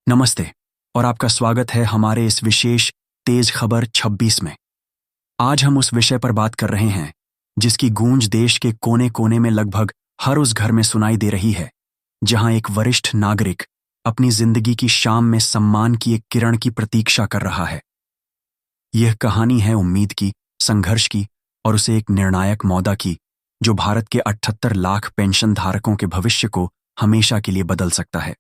नमस्ते और आपका स्वागत है हमारे इस विशेष तेज खबर 26 में। आज हम उस विषय पर बात कर रहे हैं जिसकी गूंज देश के कोने कोने में लगभग हर उस घर में सुनाई दे रही है जहां एक वरिष्ठ नागरिक अपनी जिंदगी की शाम में सम्मान की एक किरण की प्रतीक्षा कर रहा है। यह कहानी है उम्मीद की, संघर्ष की और उसे एक निर्णायक मौदा की जो भारत के 78 लाख पेंशन धारकों के भविष्य को हमेशा के लिए बदल सकता है।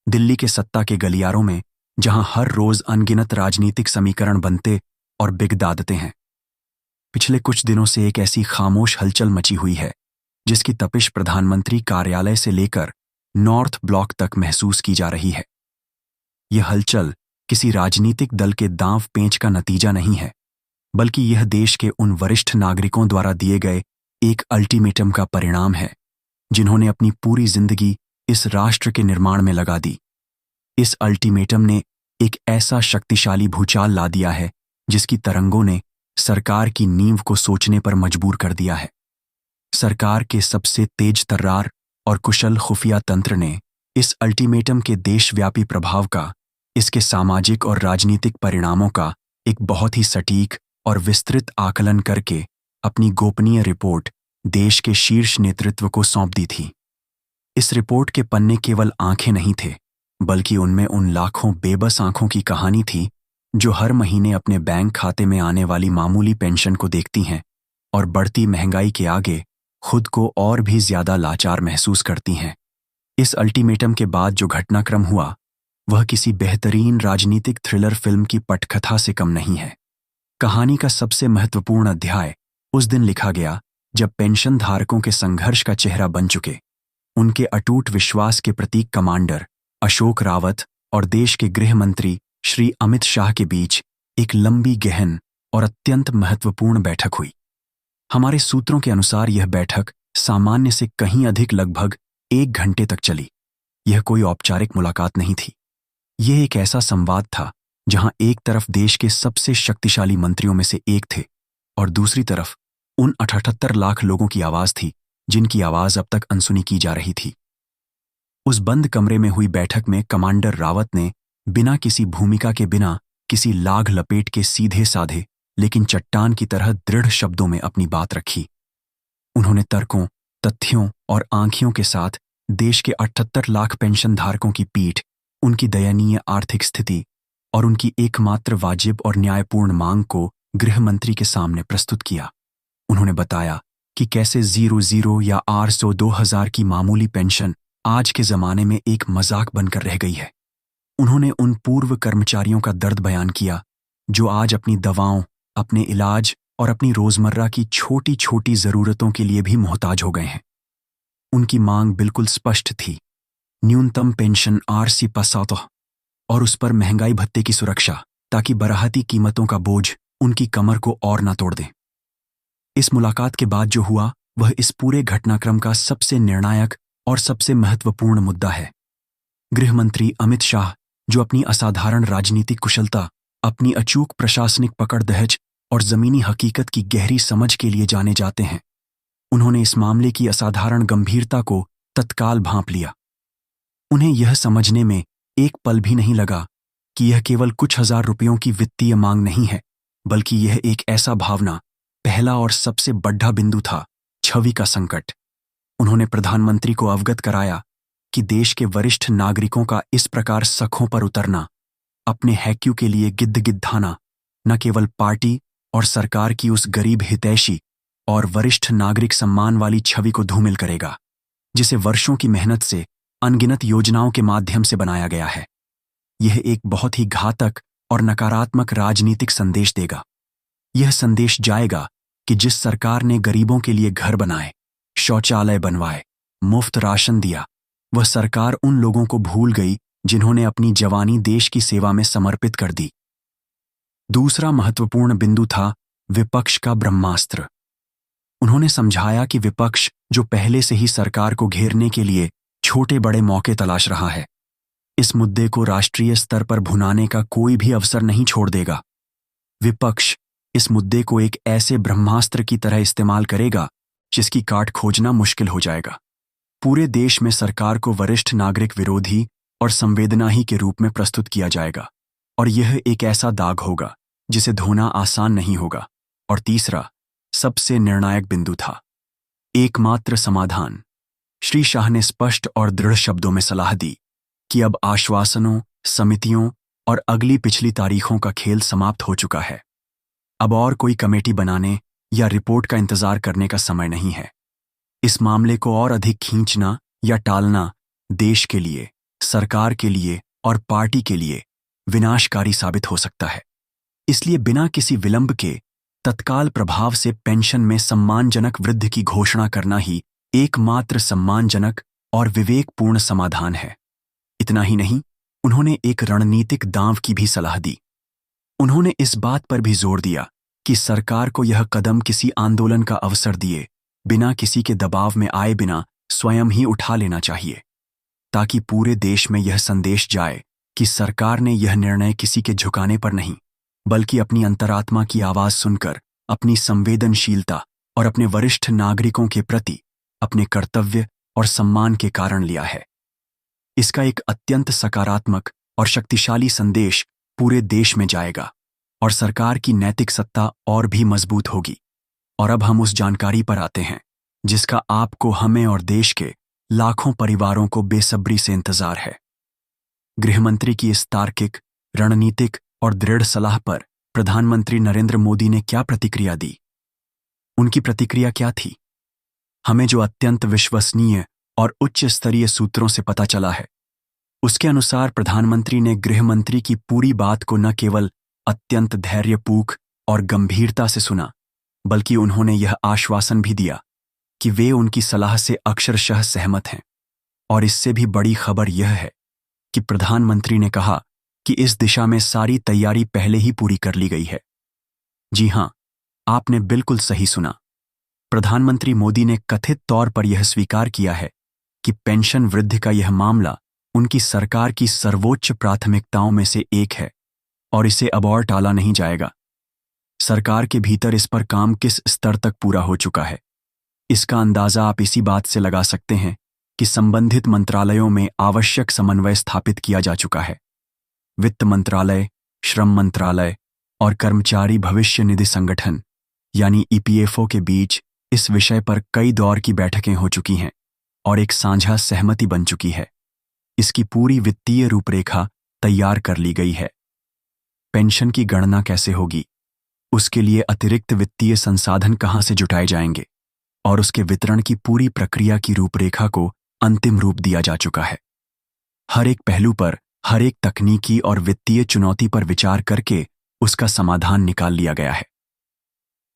दिल्ली के सत्ता के गलियारों में जहां हर रोज अनगिनत राजनीतिक समीकरण बनते और बिगदादते हैं, पिछले कुछ दिनों से एक ऐसी खामोश हलचल मची हुई है जिसकी तपिश प्रधानमंत्री कार्यालय से लेकर नॉर्थ ब्लॉक तक महसूस की जा रही है। यह हलचल किसी राजनीतिक दल के दांव पेंच का नतीजा नहीं है, बल्कि यह देश के उन वरिष्ठ नागरिकों द्वारा दिए गए एक अल्टीमेटम का परिणाम है जिन्होंने अपनी पूरी जिंदगी इस राष्ट्र के निर्माण में लगा दी। इस अल्टीमेटम ने एक ऐसा शक्तिशाली भूचाल ला दिया है जिसकी तरंगों ने सरकार की नींव को सोचने पर मजबूर कर दिया है। सरकार के सबसे तेज तर्रार और कुशल खुफिया तंत्र ने इस अल्टीमेटम के देशव्यापी प्रभाव का, इसके सामाजिक और राजनीतिक परिणामों का एक बहुत ही सटीक और विस्तृत आकलन करके अपनी गोपनीय रिपोर्ट देश के शीर्ष नेतृत्व को सौंप दी थी। इस रिपोर्ट के पन्ने केवल आंखें नहीं थे, बल्कि उनमें उन लाखों बेबस आंखों की कहानी थी जो हर महीने अपने बैंक खाते में आने वाली मामूली पेंशन को देखती हैं और बढ़ती महंगाई के आगे खुद को और भी ज्यादा लाचार महसूस करती हैं। इस अल्टीमेटम के बाद जो घटनाक्रम हुआ वह किसी बेहतरीन राजनीतिक थ्रिलर फिल्म की पटकथा से कम नहीं है। कहानी का सबसे महत्वपूर्ण अध्याय उस दिन लिखा गया जब पेंशन धारकों के संघर्ष का चेहरा बन चुके, उनके अटूट विश्वास के प्रतीक कमांडर अशोक रावत और देश के गृह मंत्री श्री अमित शाह के बीच एक लंबी, गहन और अत्यंत महत्वपूर्ण बैठक हुई। हमारे सूत्रों के अनुसार यह बैठक सामान्य से कहीं अधिक लगभग 1 घंटे तक चली। यह कोई औपचारिक मुलाकात नहीं थी। यह एक ऐसा संवाद था जहां एक तरफ देश के सबसे शक्तिशाली मंत्रियों में से एक थे और दूसरी तरफ उन 78 लाख लोगों की आवाज थी जिनकी आवाज अब तक अनसुनी की जा रही थी। उस बंद कमरे में हुई बैठक में कमांडर रावत ने बिना किसी भूमिका के, बिना किसी लाग लपेट के सीधे साधे लेकिन चट्टान की तरह दृढ़ शब्दों में अपनी बात रखी। उन्होंने तर्कों, तथ्यों और आंखियों के साथ देश के 78 लाख पेंशन धारकों की पीठ, उनकी दयनीय आर्थिक स्थिति और उनकी एकमात्र वाजिब और न्यायपूर्ण मांग को गृह मंत्री के सामने प्रस्तुत किया। उन्होंने बताया कि कैसे 00 या 800 2000 की मामूली पेंशन आज के जमाने में एक मजाक बनकर रह गई है। उन्होंने उन पूर्व कर्मचारियों का दर्द बयान किया जो आज अपनी दवाओं, अपने इलाज और अपनी रोजमर्रा की छोटी छोटी जरूरतों के लिए भी मोहताज हो गए हैं। उनकी मांग बिल्कुल स्पष्ट थी, न्यूनतम पेंशन आरसी पसातोह और उस पर महंगाई भत्ते की सुरक्षा, ताकि बराहती कीमतों का बोझ उनकी कमर को और न तोड़ दे। इस मुलाकात के बाद जो हुआ वह इस पूरे घटनाक्रम का सबसे निर्णायक और सबसे महत्वपूर्ण मुद्दा है। गृह मंत्री अमित शाह, जो अपनी असाधारण राजनीतिक कुशलता, अपनी अचूक प्रशासनिक पकड़-दहज और जमीनी हकीकत की गहरी समझ के लिए जाने जाते हैं, उन्होंने इस मामले की असाधारण गंभीरता को तत्काल भांप लिया। उन्हें यह समझने में एक पल भी नहीं लगा कि यह केवल कुछ हजार रुपयों की वित्तीय मांग नहीं है, बल्कि यह एक ऐसा भावना, पहला और सबसे बड़ा बिंदु था, छवि का संकट। उन्होंने प्रधानमंत्री को अवगत कराया कि देश के वरिष्ठ नागरिकों का इस प्रकार सखों पर उतरना, अपने हैक्यू के लिए गिद्ध-गिद्धाना, न केवल पार्टी और सरकार की उस गरीब हितैषी और वरिष्ठ नागरिक सम्मान वाली छवि को धूमिल करेगा जिसे वर्षों की मेहनत से, अनगिनत योजनाओं के माध्यम से बनाया गया है। यह एक बहुत ही घातक और नकारात्मक राजनीतिक संदेश देगा। यह संदेश जाएगा कि जिस सरकार ने गरीबों के लिए घर बनाए, शौचालय बनवाए, मुफ्त राशन दिया, वह सरकार उन लोगों को भूल गई जिन्होंने अपनी जवानी देश की सेवा में समर्पित कर दी। दूसरा महत्वपूर्ण बिंदु था विपक्ष का ब्रह्मास्त्र। उन्होंने समझाया कि विपक्ष, जो पहले से ही सरकार को घेरने के लिए छोटे बड़े मौके तलाश रहा है, इस मुद्दे को राष्ट्रीय स्तर पर भुनाने का कोई भी अवसर नहीं छोड़ देगा। विपक्ष इस मुद्दे को एक ऐसे ब्रह्मास्त्र की तरह इस्तेमाल करेगा जिसकी काट खोजना मुश्किल हो जाएगा। पूरे देश में सरकार को वरिष्ठ नागरिक विरोधी और संवेदना ही के रूप में प्रस्तुत किया जाएगा, और यह एक ऐसा दाग होगा जिसे धोना आसान नहीं होगा। और तीसरा, सबसे निर्णायक बिंदु था एकमात्र समाधान। श्री शाह ने स्पष्ट और दृढ़ शब्दों में सलाह दी कि अब आश्वासनों, समितियों और अगली पिछली तारीखों का खेल समाप्त हो चुका है। अब और कोई कमेटी बनाने या रिपोर्ट का इंतजार करने का समय नहीं है। इस मामले को और अधिक खींचना या टालना देश के लिए, सरकार के लिए और पार्टी के लिए विनाशकारी साबित हो सकता है। इसलिए बिना किसी विलंब के तत्काल प्रभाव से पेंशन में सम्मानजनक वृद्धि की घोषणा करना ही एकमात्र सम्मानजनक और विवेकपूर्ण समाधान है। इतना ही नहीं, उन्होंने एक रणनीतिक दांव की भी सलाह दी। उन्होंने इस बात पर भी जोर दिया कि सरकार को यह कदम किसी आंदोलन का अवसर दिए बिना किसी के दबाव में आए बिना स्वयं ही उठा लेना चाहिए, ताकि पूरे देश में यह संदेश जाए कि सरकार ने यह निर्णय किसी के झुकाने पर नहीं, बल्कि अपनी अंतरात्मा की आवाज सुनकर, अपनी संवेदनशीलता और अपने वरिष्ठ नागरिकों के प्रति अपने कर्तव्य और सम्मान के कारण लिया है। इसका एक अत्यंत सकारात्मक और शक्तिशाली संदेश पूरे देश में जाएगा और सरकार की नैतिक सत्ता और भी मजबूत होगी। और अब हम उस जानकारी पर आते हैं जिसका आपको, हमें और देश के लाखों परिवारों को बेसब्री से इंतजार है। गृहमंत्री की इस तार्किक, रणनीतिक और दृढ़ सलाह पर प्रधानमंत्री नरेंद्र मोदी ने क्या प्रतिक्रिया दी? उनकी प्रतिक्रिया क्या थी? हमें जो अत्यंत विश्वसनीय और उच्च स्तरीय सूत्रों से पता चला है, उसके अनुसार प्रधानमंत्री ने गृहमंत्री की पूरी बात को न केवल अत्यंत धैर्यपूर्वक और गंभीरता से सुना, बल्कि उन्होंने यह आश्वासन भी दिया कि वे उनकी सलाह से अक्षरशः सहमत हैं। और इससे भी बड़ी खबर यह है कि प्रधानमंत्री ने कहा कि इस दिशा में सारी तैयारी पहले ही पूरी कर ली गई है। जी हां, आपने बिल्कुल सही सुना। प्रधानमंत्री मोदी ने कथित तौर पर यह स्वीकार किया है कि पेंशन वृद्धि का यह मामला उनकी सरकार की सर्वोच्च प्राथमिकताओं में से एक है और इसे अब और टाला नहीं जाएगा। सरकार के भीतर इस पर काम किस स्तर तक पूरा हो चुका है, इसका अंदाजा आप इसी बात से लगा सकते हैं कि संबंधित मंत्रालयों में आवश्यक समन्वय स्थापित किया जा चुका है। वित्त मंत्रालय, श्रम मंत्रालय और कर्मचारी भविष्य निधि संगठन यानी ईपीएफओ के बीच इस विषय पर कई दौर की बैठकें हो चुकी हैं और एक साझा सहमति बन चुकी है। इसकी पूरी वित्तीय रूपरेखा तैयार कर ली गई है। पेंशन की गणना कैसे होगी, उसके लिए अतिरिक्त वित्तीय संसाधन कहां से जुटाए जाएंगे और उसके वितरण की पूरी प्रक्रिया की रूपरेखा को अंतिम रूप दिया जा चुका है। हर एक पहलू पर, हर एक तकनीकी और वित्तीय चुनौती पर विचार करके उसका समाधान निकाल लिया गया है।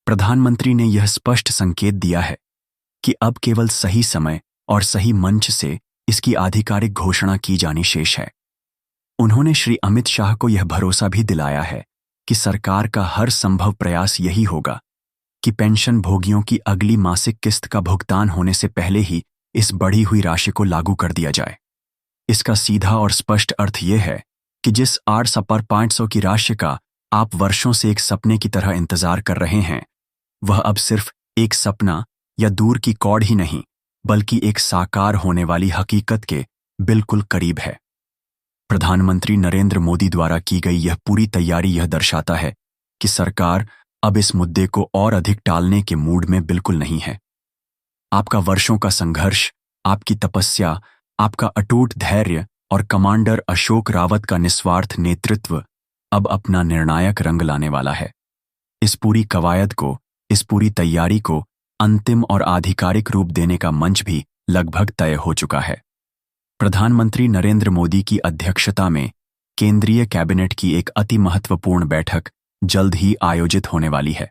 प्रधानमंत्री ने यह स्पष्ट संकेत दिया है कि अब केवल सही समय और सही मंच से इसकी आधिकारिक घोषणा की जानी शेष है। उन्होंने श्री अमित शाह को यह भरोसा भी दिलाया है कि सरकार का हर संभव प्रयास यही होगा कि पेंशन भोगियों की अगली मासिक किस्त का भुगतान होने से पहले ही इस बढ़ी हुई राशि को लागू कर दिया जाए। इसका सीधा और स्पष्ट अर्थ यह है कि जिस 8,500 की राशि का आप वर्षों से एक सपने की तरह इंतजार कर रहे हैं, वह अब सिर्फ एक सपना या दूर की कौड़ ही नहीं, बल्कि एक साकार होने वाली हकीकत के बिल्कुल करीब है। प्रधानमंत्री नरेंद्र मोदी द्वारा की गई यह पूरी तैयारी यह दर्शाता है कि सरकार अब इस मुद्दे को और अधिक टालने के मूड में बिल्कुल नहीं है। आपका वर्षों का संघर्ष, आपकी तपस्या, आपका अटूट धैर्य और कमांडर अशोक रावत का निस्वार्थ नेतृत्व अब अपना निर्णायक रंग लाने वाला है। इस पूरी कवायद को, इस पूरी तैयारी को अंतिम और आधिकारिक रूप देने का मंच भी लगभग तय हो चुका है। प्रधानमंत्री नरेंद्र मोदी की अध्यक्षता में केंद्रीय कैबिनेट की एक अति महत्वपूर्ण बैठक जल्द ही आयोजित होने वाली है।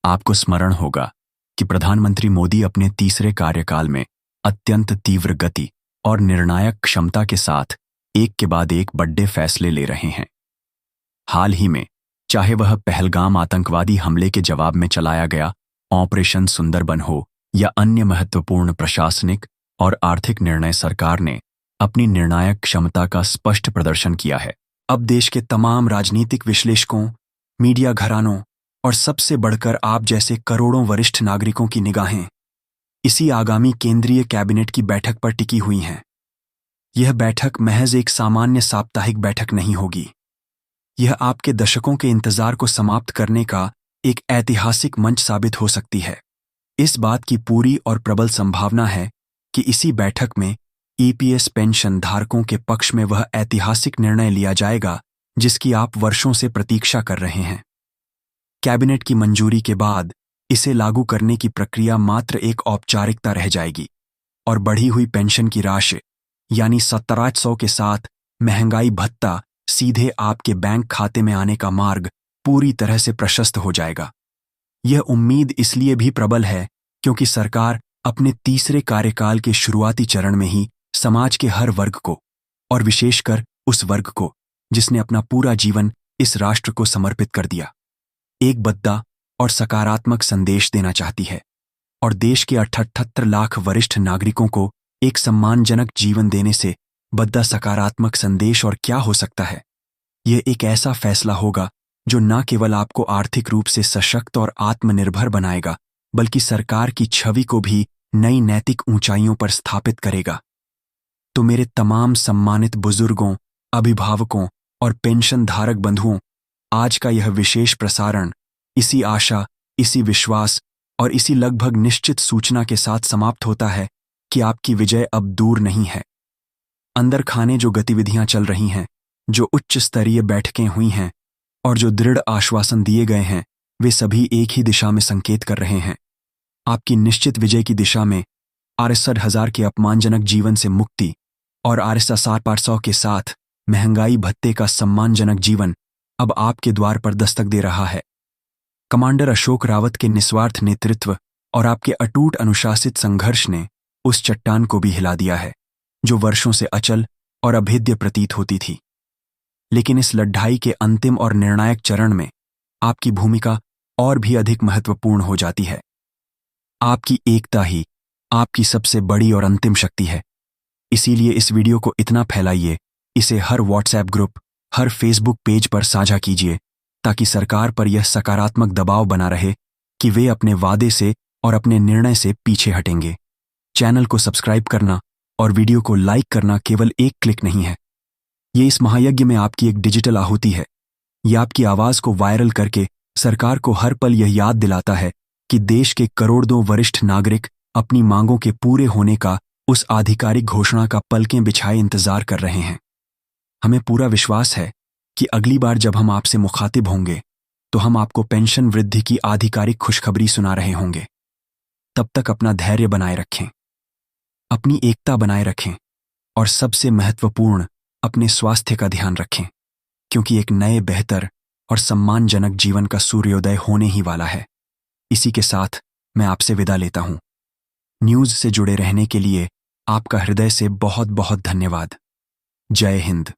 आपको स्मरण होगा कि प्रधानमंत्री मोदी अपने तीसरे कार्यकाल में अत्यंत तीव्र गति और निर्णायक क्षमता के साथ एक के बाद एक बड़े फैसले ले रहे हैं। हाल ही में, चाहे वह पहलगाम आतंकवादी हमले के जवाब में चलाया गया ऑपरेशन सुंदरबन हो या अन्य महत्वपूर्ण प्रशासनिक और आर्थिक निर्णय, सरकार ने अपनी निर्णायक क्षमता का स्पष्ट प्रदर्शन किया है। अब देश के तमाम राजनीतिक विश्लेषकों, मीडिया घरानों और सबसे बढ़कर आप जैसे करोड़ों वरिष्ठ नागरिकों की निगाहें इसी आगामी केंद्रीय कैबिनेट की बैठक पर टिकी हुई हैं। यह बैठक महज एक सामान्य साप्ताहिक बैठक नहीं होगी। यह आपके दशकों के इंतजार को समाप्त करने का एक ऐतिहासिक मंच साबित हो सकती है। इस बात की पूरी और प्रबल संभावना है कि इसी बैठक में ईपीएस पेंशन धारकों के पक्ष में वह ऐतिहासिक निर्णय लिया जाएगा जिसकी आप वर्षों से प्रतीक्षा कर रहे हैं। कैबिनेट की मंजूरी के बाद इसे लागू करने की प्रक्रिया मात्र एक औपचारिकता रह जाएगी और बढ़ी हुई पेंशन की राशि यानी 1700 के साथ महंगाई भत्ता सीधे आपके बैंक खाते में आने का मार्ग पूरी तरह से प्रशस्त हो जाएगा। यह उम्मीद इसलिए भी प्रबल है क्योंकि सरकार अपने तीसरे कार्यकाल के शुरुआती चरण में ही समाज के हर वर्ग को, और विशेषकर उस वर्ग को जिसने अपना पूरा जीवन इस राष्ट्र को समर्पित कर दिया, एक बद्दा और सकारात्मक संदेश देना चाहती है और देश के 78 लाख वरिष्ठ नागरिकों को एक सम्मानजनक जीवन देने से बद्दा सकारात्मक संदेश और क्या हो सकता है। यह एक ऐसा फैसला होगा जो न केवल आपको आर्थिक रूप से सशक्त और आत्मनिर्भर बनाएगा बल्कि सरकार की छवि को भी नई नैतिक ऊंचाइयों पर स्थापित करेगा। तो मेरे तमाम सम्मानित बुजुर्गों, अभिभावकों और पेंशन धारक बंधुओं, आज का यह विशेष प्रसारण इसी आशा, इसी विश्वास और इसी लगभग निश्चित सूचना के साथ समाप्त होता है कि आपकी विजय अब दूर नहीं है। अंदर खाने जो गतिविधियां चल रही हैं, जो उच्च स्तरीय बैठकें हुई हैं और जो दृढ़ आश्वासन दिए गए हैं, वे सभी एक ही दिशा में संकेत कर रहे हैं, आपकी निश्चित विजय की दिशा में। 68,000 के अपमानजनक जीवन से मुक्ति और 68,500 के साथ महंगाई भत्ते का सम्मानजनक जीवन अब आपके द्वार पर दस्तक दे रहा है। कमांडर अशोक रावत के निस्वार्थ नेतृत्व और आपके अटूट अनुशासित संघर्ष ने उस चट्टान को भी हिला दिया है जो वर्षों से अचल और अभेद्य प्रतीत होती थी। लेकिन इस लड़ाई के अंतिम और निर्णायक चरण में आपकी भूमिका और भी अधिक महत्वपूर्ण हो जाती है। आपकी एकता ही आपकी सबसे बड़ी और अंतिम शक्ति है। इसीलिए इस वीडियो को इतना फैलाइए, इसे हर व्हाट्सएप ग्रुप, हर फेसबुक पेज पर साझा कीजिए ताकि सरकार पर यह सकारात्मक दबाव बना रहे कि वे अपने वादे से और अपने निर्णय से पीछे हटेंगे। चैनल को सब्सक्राइब करना और वीडियो को लाइक करना केवल एक क्लिक नहीं है। ये इस महायज्ञ में आपकी एक डिजिटल आहुति है। यह आपकी आवाज को वायरल करके सरकार को हर पल यह याद दिलाता है कि देश के करोड़ों वरिष्ठ नागरिक अपनी मांगों के पूरे होने का उस आधिकारिक घोषणा का पलकें बिछाए इंतजार कर रहे हैं। हमें पूरा विश्वास है कि अगली बार जब हम आपसे मुखातिब होंगे तो हम आपको पेंशन वृद्धि की आधिकारिक खुशखबरी सुना रहे होंगे। तब तक अपना धैर्य बनाए रखें, अपनी एकता बनाए रखें और सबसे महत्वपूर्ण अपने स्वास्थ्य का ध्यान रखें, क्योंकि एक नए, बेहतर और सम्मानजनक जीवन का सूर्योदय होने ही वाला है। इसी के साथ मैं आपसे विदा लेता हूं। न्यूज़ से जुड़े रहने के लिए आपका हृदय से बहुत बहुत धन्यवाद। जय हिंद।